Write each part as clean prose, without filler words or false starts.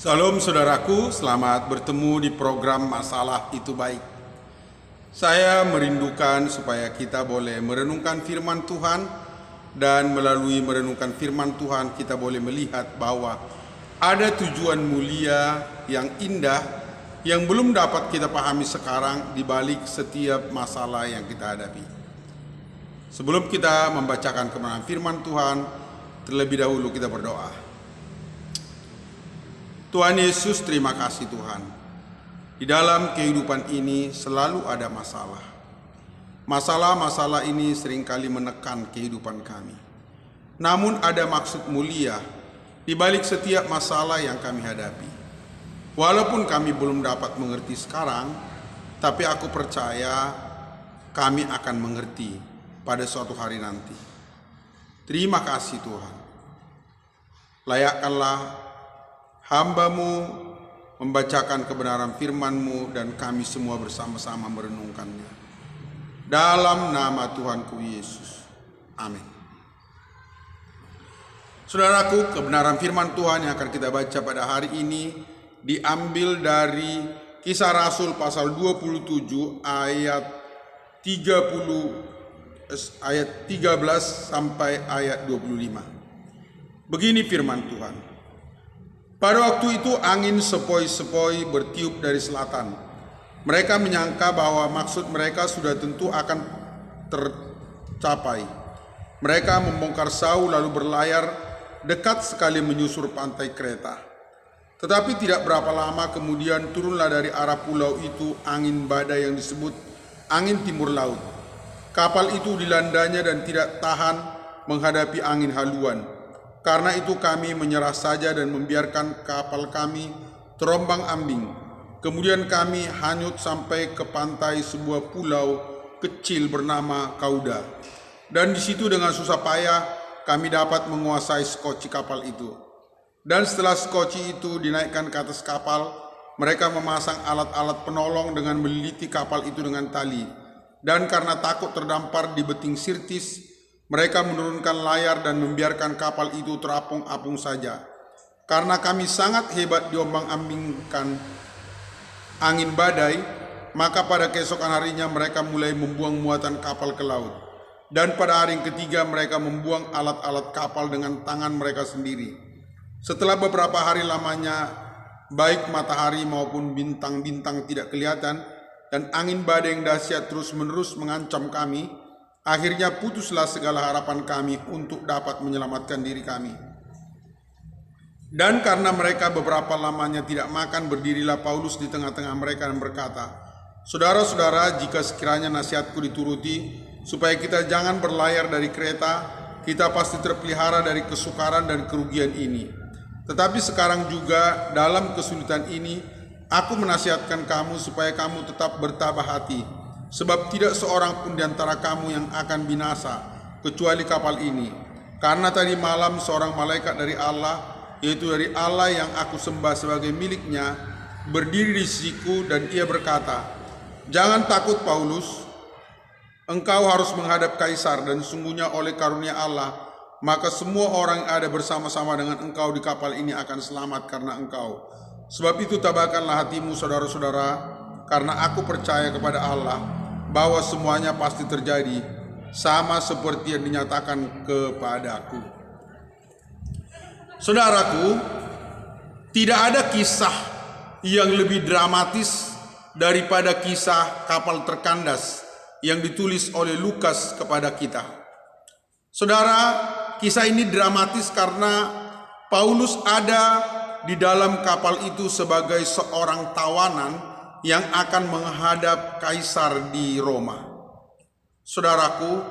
Salam saudaraku, selamat bertemu di program Masalah Itu Baik. Saya merindukan supaya kita boleh merenungkan firman Tuhan, dan melalui merenungkan firman Tuhan kita boleh melihat bahwa ada tujuan mulia yang indah yang belum dapat kita pahami sekarang di balik setiap masalah yang kita hadapi. Sebelum kita membacakan kebenaran firman Tuhan, terlebih dahulu kita berdoa. Tuhan Yesus, terima kasih Tuhan. Di dalam kehidupan ini selalu ada masalah. Masalah-masalah ini seringkali menekan kehidupan kami. Namun ada maksud mulia di balik setiap masalah yang kami hadapi. Walaupun kami belum dapat mengerti sekarang, tapi aku percaya kami akan mengerti pada suatu hari nanti. Terima kasih Tuhan. Layakkanlah hamba-Mu membacakan kebenaran firman-Mu dan kami semua bersama-sama merenungkannya. Dalam nama Tuhanku Yesus. Amin. Saudaraku, kebenaran firman Tuhan yang akan kita baca pada hari ini diambil dari Kisah Rasul pasal 27 ayat 13 sampai ayat 25. Begini firman Tuhan. Pada waktu itu angin sepoi-sepoi bertiup dari selatan. Mereka menyangka bahwa maksud mereka sudah tentu akan tercapai. Mereka membongkar sau lalu berlayar dekat sekali menyusur pantai Kreta. Tetapi tidak berapa lama kemudian turunlah dari arah pulau itu angin badai yang disebut angin timur laut. Kapal itu dilandanya dan tidak tahan menghadapi angin haluan. Karena itu kami menyerah saja dan membiarkan kapal kami terombang-ambing. Kemudian kami hanyut sampai ke pantai sebuah pulau kecil bernama Kauda. Dan di situ dengan susah payah kami dapat menguasai skoci kapal itu. Dan setelah skoci itu dinaikkan ke atas kapal, mereka memasang alat-alat penolong dengan meliliti kapal itu dengan tali. Dan karena takut terdampar di beting Sirtis, mereka menurunkan layar dan membiarkan kapal itu terapung-apung saja. Karena kami sangat hebat diombang-ambingkan angin badai, maka pada keesokan harinya mereka mulai membuang muatan kapal ke laut. Dan pada hari yang ketiga mereka membuang alat-alat kapal dengan tangan mereka sendiri. Setelah beberapa hari lamanya, baik matahari maupun bintang-bintang tidak kelihatan, dan angin badai yang dahsyat terus-menerus mengancam kami, akhirnya putuslah segala harapan kami untuk dapat menyelamatkan diri kami. Dan karena mereka beberapa lamanya tidak makan, berdirilah Paulus di tengah-tengah mereka dan berkata, "Saudara-saudara, jika sekiranya nasihatku dituruti, supaya kita jangan berlayar dari Kreta, kita pasti terpelihara dari kesukaran dan kerugian ini. Tetapi sekarang juga dalam kesulitan ini, aku menasihatkan kamu supaya kamu tetap bertabah hati. Sebab tidak seorang pun di antara kamu yang akan binasa, kecuali kapal ini. Karena tadi malam seorang malaikat dari Allah, yaitu dari Allah yang aku sembah sebagai miliknya, berdiri di sisiku dan ia berkata, 'Jangan takut Paulus, engkau harus menghadap Kaisar, dan sungguhnya oleh karunia Allah, maka semua orang yang ada bersama-sama dengan engkau di kapal ini akan selamat karena engkau. Sebab itu tabahkanlah hatimu saudara-saudara, karena aku percaya kepada Allah, bahwa semuanya pasti terjadi sama seperti yang dinyatakan kepadaku.'" Saudaraku, tidak ada kisah yang lebih dramatis daripada kisah kapal terkandas yang ditulis oleh Lukas kepada kita. Saudara, kisah ini dramatis karena Paulus ada di dalam kapal itu sebagai seorang tawanan yang akan menghadap Kaisar di Roma. Saudaraku,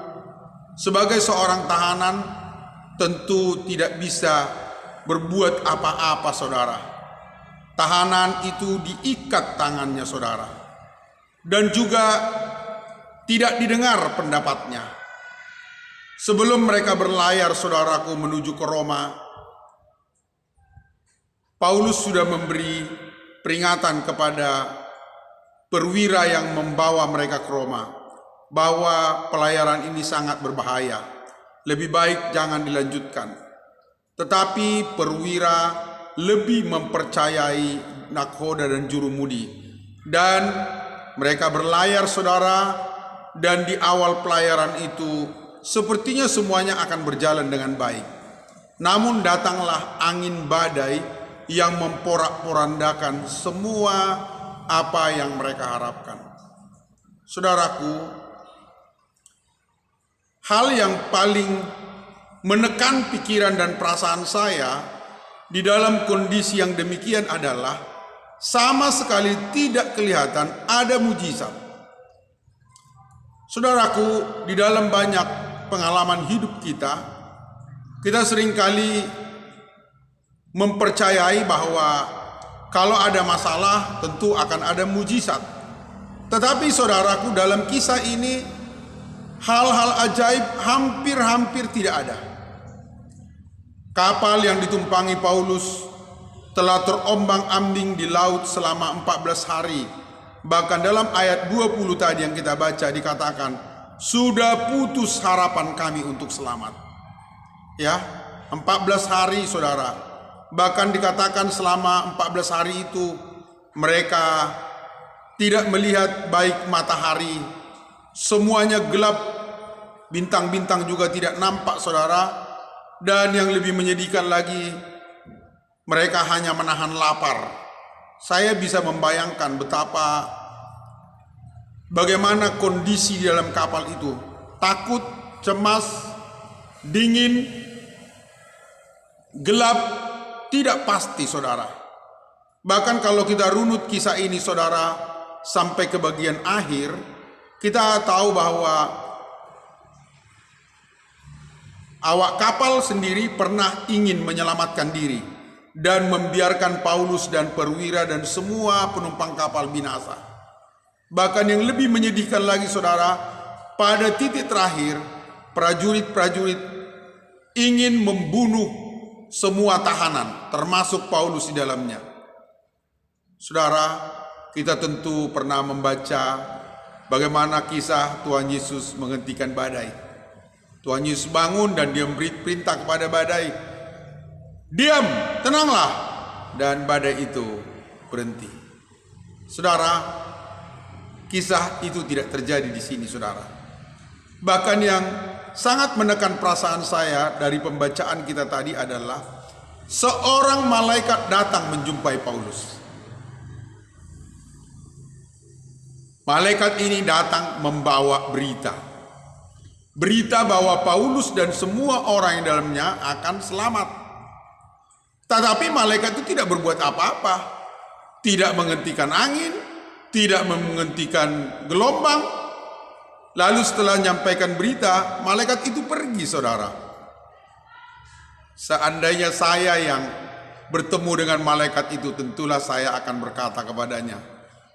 sebagai seorang tahanan tentu tidak bisa berbuat apa-apa, saudara. Tahanan itu diikat tangannya, saudara, dan juga tidak didengar pendapatnya. Sebelum mereka berlayar, saudaraku, menuju ke Roma, Paulus sudah memberi peringatan kepada perwira yang membawa mereka ke Roma bahwa pelayaran ini sangat berbahaya. Lebih baik jangan dilanjutkan. Tetapi perwira lebih mempercayai nakhoda dan jurumudi. Dan mereka berlayar saudara, dan di awal pelayaran itu sepertinya semuanya akan berjalan dengan baik. Namun datanglah angin badai yang memporak-porandakan semua apa yang mereka harapkan. Saudaraku, hal yang paling menekan pikiran dan perasaan saya di dalam kondisi yang demikian adalah sama sekali tidak kelihatan ada mujizat. Saudaraku, di dalam banyak pengalaman hidup kita seringkali mempercayai bahwa kalau ada masalah tentu akan ada mujizat. Tetapi saudaraku, dalam kisah ini hal-hal ajaib hampir tidak ada. Kapal yang ditumpangi Paulus telah terombang-ambing di laut selama 14 hari. Bahkan dalam ayat 20 tadi yang kita baca dikatakan, sudah putus harapan kami untuk selamat. Ya, 14 hari saudara. Bahkan dikatakan selama 14 hari itu mereka tidak melihat baik matahari. Semuanya gelap, bintang-bintang juga tidak nampak saudara. Dan yang lebih menyedihkan lagi, mereka hanya menahan lapar. Saya bisa membayangkan bagaimana kondisi di dalam kapal itu. Takut, cemas, dingin, gelap, tidak pasti saudara. Bahkan kalau kita runut kisah ini saudara sampai ke bagian akhir, kita tahu bahwa awak kapal sendiri pernah ingin menyelamatkan diri dan membiarkan Paulus dan perwira dan semua penumpang kapal binasa. Bahkan yang lebih menyedihkan lagi saudara, pada titik terakhir prajurit-prajurit ingin membunuh semua tahanan, termasuk Paulus di dalamnya. Saudara, kita tentu pernah membaca bagaimana kisah Tuhan Yesus menghentikan badai. Tuhan Yesus bangun dan dia memberi perintah kepada badai, diam, tenanglah, dan badai itu berhenti. Saudara, kisah itu tidak terjadi di sini saudara. Bahkan yang sangat menekan perasaan saya dari pembacaan kita tadi adalah seorang malaikat datang menjumpai Paulus. Malaikat ini datang membawa berita bahwa Paulus dan semua orang yang dalamnya akan selamat. Tetapi malaikat itu tidak berbuat apa-apa, tidak menghentikan angin, tidak menghentikan gelombang. Lalu setelah menyampaikan berita, malaikat itu pergi saudara. Seandainya saya yang bertemu dengan malaikat itu, tentulah saya akan berkata kepadanya,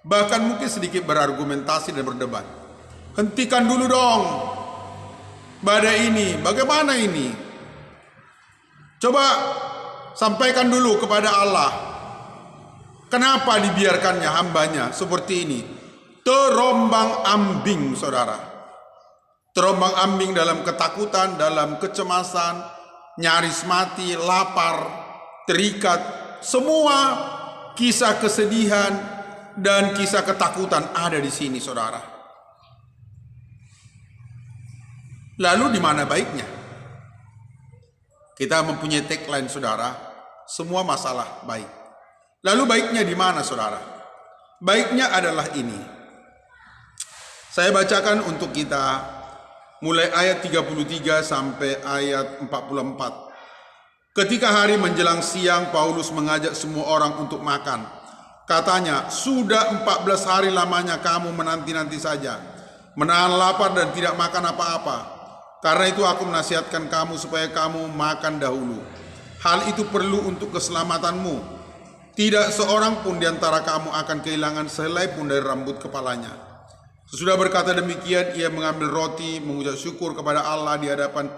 bahkan mungkin sedikit berargumentasi dan berdebat, hentikan dulu dong badai ini, bagaimana ini? Coba sampaikan dulu kepada Allah, kenapa dibiarkannya hambanya seperti ini? Terombang ambing saudara, terombang ambing dalam ketakutan, dalam kecemasan, nyaris mati, lapar, terikat, semua kisah kesedihan dan kisah ketakutan ada di sini saudara. Lalu di mana baiknya? Kita mempunyai tagline saudara, semua masalah baik. Lalu baiknya di mana saudara? Baiknya adalah ini. Saya bacakan untuk kita mulai ayat 33 sampai ayat 44. Ketika hari menjelang siang, Paulus mengajak semua orang untuk makan. Katanya, sudah 14 hari lamanya kamu menanti-nanti saja, menahan lapar dan tidak makan apa-apa. Karena itu aku menasihatkan kamu supaya kamu makan dahulu. Hal itu perlu untuk keselamatanmu. Tidak seorang pun di antara kamu akan kehilangan sehelai pun dari rambut kepalanya. Sesudah berkata demikian, ia mengambil roti, mengucap syukur kepada Allah di hadapan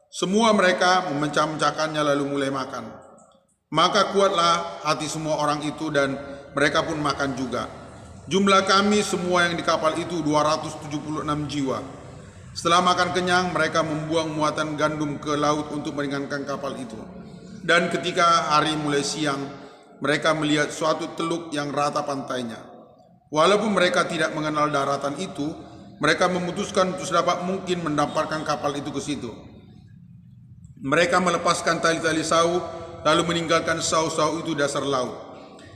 semua mereka, memecah-mecahkannya lalu mulai makan. Maka kuatlah hati semua orang itu dan mereka pun makan juga. Jumlah kami semua yang di kapal itu 276 jiwa. Setelah makan kenyang, mereka membuang muatan gandum ke laut untuk meringankan kapal itu. Dan ketika hari mulai siang, mereka melihat suatu teluk yang rata pantainya. Walaupun mereka tidak mengenal daratan itu, mereka memutuskan untuk sedapat mungkin mendapatkan kapal itu ke situ. Mereka melepaskan tali-tali sau, lalu meninggalkan sau-sau itu dasar laut.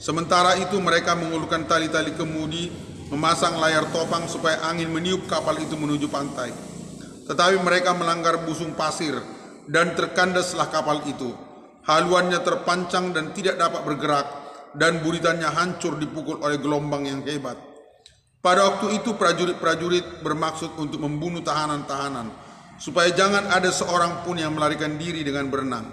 Sementara itu mereka mengulurkan tali-tali kemudi, memasang layar topang supaya angin meniup kapal itu menuju pantai. Tetapi mereka melanggar busung pasir dan terkandaslah kapal itu. Haluannya terpancang dan tidak dapat bergerak, dan buritannya hancur dipukul oleh gelombang yang hebat. Pada waktu itu prajurit-prajurit bermaksud untuk membunuh tahanan-tahanan, supaya jangan ada seorang pun yang melarikan diri dengan berenang.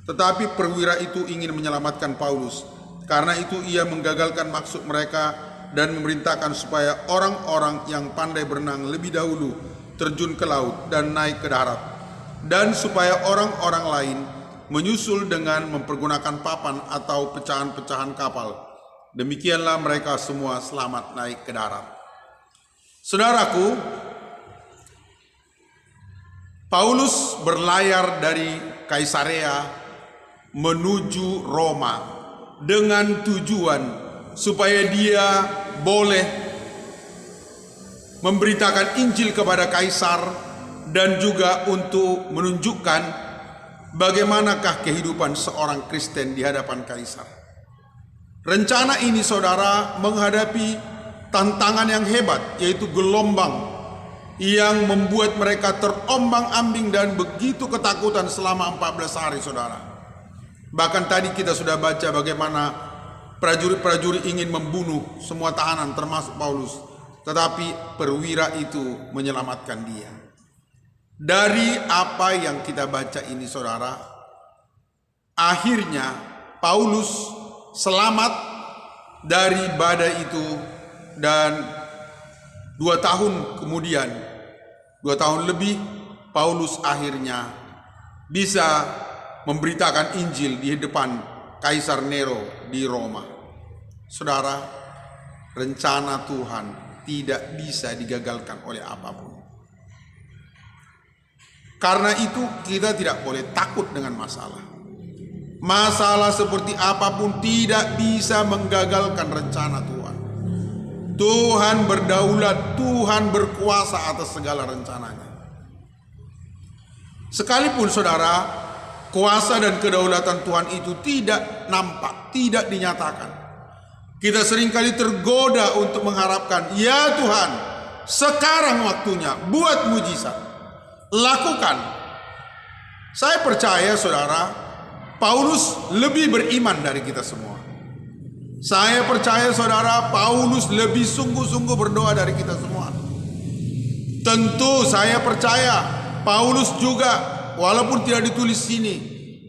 Tetapi perwira itu ingin menyelamatkan Paulus. Karena itu ia menggagalkan maksud mereka dan memerintahkan supaya orang-orang yang pandai berenang lebih dahulu terjun ke laut dan naik ke darat, dan supaya orang-orang lain menyusul dengan mempergunakan papan atau pecahan-pecahan kapal. Demikianlah mereka semua selamat naik ke darat. Saudaraku, Paulus berlayar dari Kaisarea menuju Roma dengan tujuan supaya dia boleh memberitakan Injil kepada Kaisar dan juga untuk menunjukkan bagaimanakah kehidupan seorang Kristen di hadapan Kaisar. Rencana ini, saudara, menghadapi tantangan yang hebat, yaitu gelombang yang membuat mereka terombang-ambing dan begitu ketakutan selama 14 hari, saudara. Bahkan tadi kita sudah baca bagaimana prajurit-prajurit ingin membunuh semua tahanan termasuk Paulus, tetapi perwira itu menyelamatkan dia. Dari apa yang kita baca ini, saudara, akhirnya Paulus selamat dari badai itu, dan 2 tahun kemudian, 2 tahun lebih, Paulus akhirnya bisa memberitakan Injil di depan Kaisar Nero di Roma. Saudara, rencana Tuhan tidak bisa digagalkan oleh apapun. Karena itu kita tidak boleh takut dengan masalah. Masalah seperti apapun tidak bisa menggagalkan rencana Tuhan. Tuhan berdaulat, Tuhan berkuasa atas segala rencananya. Sekalipun, saudara, kuasa dan kedaulatan Tuhan itu tidak nampak, tidak dinyatakan, kita seringkali tergoda untuk mengharapkan, ya Tuhan, sekarang waktunya, buat mujizat. Lakukan. Saya percaya, saudara, Paulus lebih beriman dari kita semua. Saya percaya, saudara, Paulus lebih sungguh-sungguh berdoa dari kita semua. Tentu saya percaya Paulus juga, walaupun tidak ditulis sini,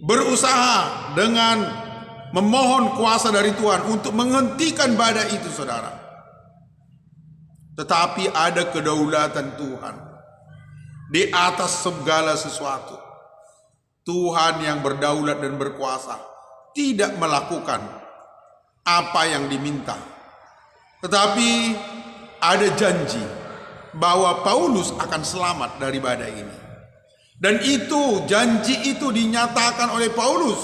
berusaha dengan memohon kuasa dari Tuhan untuk menghentikan badai itu, saudara. Tetapi ada kedaulatan Tuhan di atas segala sesuatu. Tuhan yang berdaulat dan berkuasa tidak melakukan apa yang diminta, tetapi ada janji bahwa Paulus akan selamat dari badai ini. Dan itu, janji itu dinyatakan oleh Paulus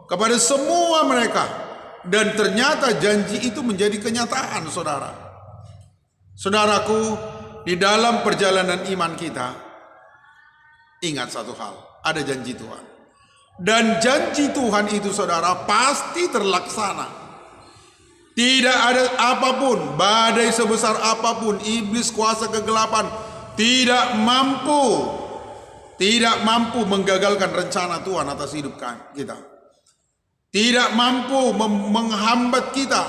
kepada semua mereka, dan ternyata janji itu menjadi kenyataan, saudara. Saudaraku, di dalam perjalanan iman kita, ingat satu hal, ada janji Tuhan. Dan janji Tuhan itu, saudara, pasti terlaksana. Tidak ada apapun, badai sebesar apapun, iblis kuasa kegelapan tidak mampu menggagalkan rencana Tuhan atas hidup kita. Tidak mampu menghambat kita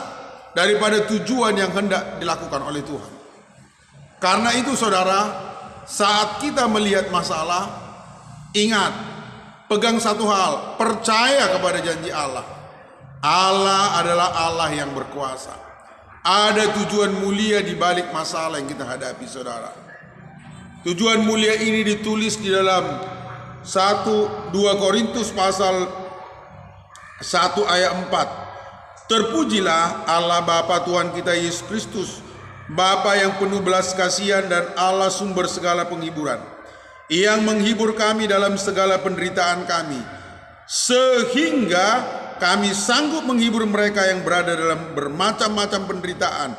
daripada tujuan yang hendak dilakukan oleh Tuhan. Karena itu, saudara, saat kita melihat masalah, ingat, pegang satu hal, percaya kepada janji Allah. Allah adalah Allah yang berkuasa. Ada tujuan mulia di balik masalah yang kita hadapi, saudara. Tujuan mulia ini ditulis di dalam 2 Korintus pasal 1 ayat 4. Terpujilah Allah Bapa Tuhan kita Yesus Kristus, Bapa yang penuh belas kasihan dan Allah sumber segala penghiburan, yang menghibur kami dalam segala penderitaan kami, sehingga kami sanggup menghibur mereka yang berada dalam bermacam-macam penderitaan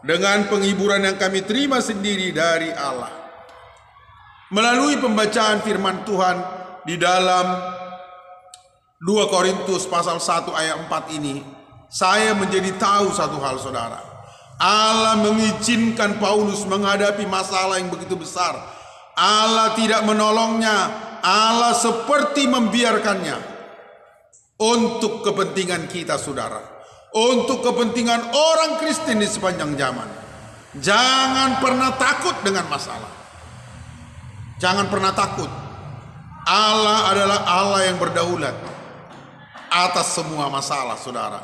dengan penghiburan yang kami terima sendiri dari Allah. Melalui pembacaan firman Tuhan di dalam 2 Korintus pasal 1 ayat 4 ini, saya menjadi tahu satu hal, saudara. Allah mengizinkan Paulus menghadapi masalah yang begitu besar. Allah tidak menolongnya, Allah seperti membiarkannya untuk kepentingan kita, saudara. Untuk kepentingan orang Kristen di sepanjang zaman. Jangan pernah takut dengan masalah. Jangan pernah takut. Allah adalah Allah yang berdaulat atas semua masalah, saudara.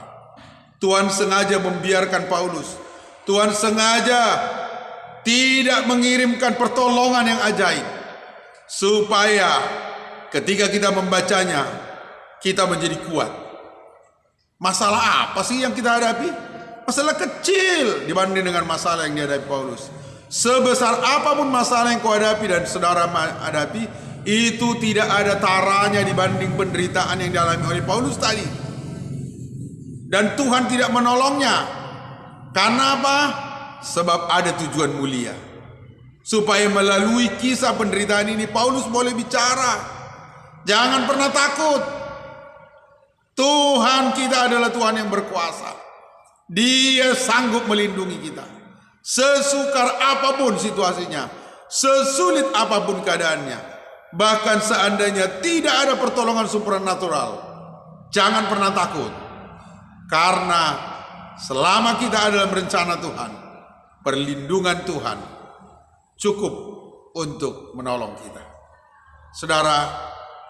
Tuhan sengaja membiarkan Paulus. Tuhan sengaja tidak mengirimkan pertolongan yang ajaib, supaya ketika kita membacanya, kita menjadi kuat. Masalah apa sih yang kita hadapi? Masalah kecil dibanding dengan masalah yang dihadapi Paulus. Sebesar apapun masalah yang kau hadapi dan saudara hadapi, itu tidak ada taranya dibanding penderitaan yang dialami oleh Paulus tadi. Dan Tuhan tidak menolongnya. Karena apa? Sebab ada tujuan mulia. Supaya melalui kisah penderitaan ini Paulus boleh bicara. Jangan pernah takut. Tuhan kita adalah Tuhan yang berkuasa. Dia sanggup melindungi kita. Sesukar apapun situasinya, sesulit apapun keadaannya, bahkan seandainya tidak ada pertolongan supranatural, jangan pernah takut. Karena selama kita ada dalam rencana Tuhan, perlindungan Tuhan cukup untuk menolong kita. Saudara,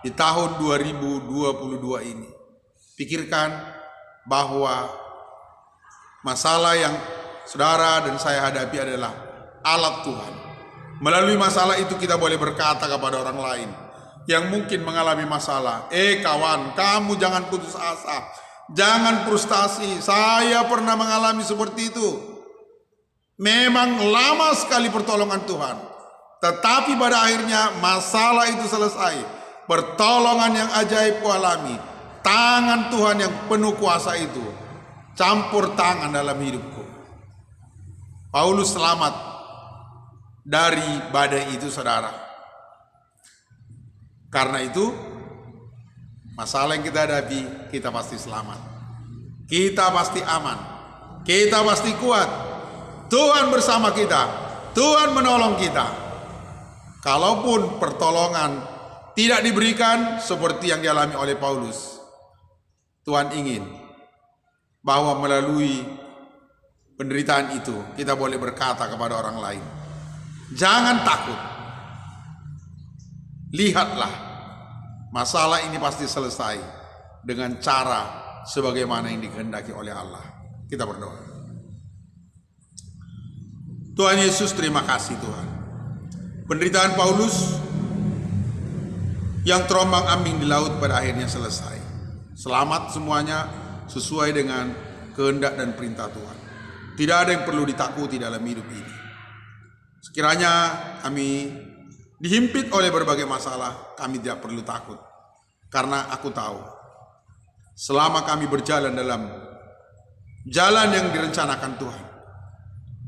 di tahun 2022 ini, pikirkan bahwa masalah yang saudara dan saya hadapi adalah alat Tuhan. Melalui masalah itu kita boleh berkata kepada orang lain yang mungkin mengalami masalah, kawan, kamu jangan putus asa, jangan frustasi. Saya pernah mengalami seperti itu. Memang lama sekali pertolongan Tuhan, tetapi pada akhirnya masalah itu selesai. Pertolongan yang ajaib ku alami. Tangan Tuhan yang penuh kuasa itu campur tangan dalam hidupku. Paulus selamat dari badai itu, saudara. Karena itu masalah yang kita hadapi, kita pasti selamat. Kita pasti aman. Kita pasti kuat. Tuhan bersama kita. Tuhan menolong kita. Kalaupun pertolongan tidak diberikan seperti yang dialami oleh Paulus, Tuhan ingin bahwa melalui penderitaan itu kita boleh berkata kepada orang lain, jangan takut. Lihatlah, masalah ini pasti selesai dengan cara sebagaimana yang dikehendaki oleh Allah. Kita berdoa. Tuhan Yesus, terima kasih Tuhan. Penderitaan Paulus yang terombang-ambing di laut pada akhirnya selesai. Selamat semuanya sesuai dengan kehendak dan perintah Tuhan. Tidak ada yang perlu ditakuti dalam hidup ini. Sekiranya kami dihimpit oleh berbagai masalah, kami tidak perlu takut. Karena aku tahu, selama kami berjalan dalam jalan yang direncanakan Tuhan,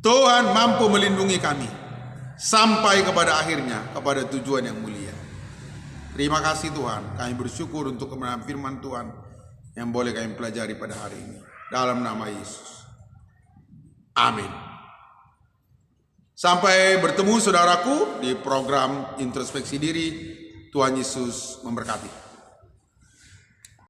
Tuhan mampu melindungi kami sampai kepada akhirnya, kepada tujuan yang mulia. Terima kasih Tuhan, kami bersyukur untuk kebenaran firman Tuhan yang boleh kami pelajari pada hari ini. Dalam nama Yesus. Amin. Sampai bertemu saudaraku di program introspeksi diri. Tuhan Yesus memberkati.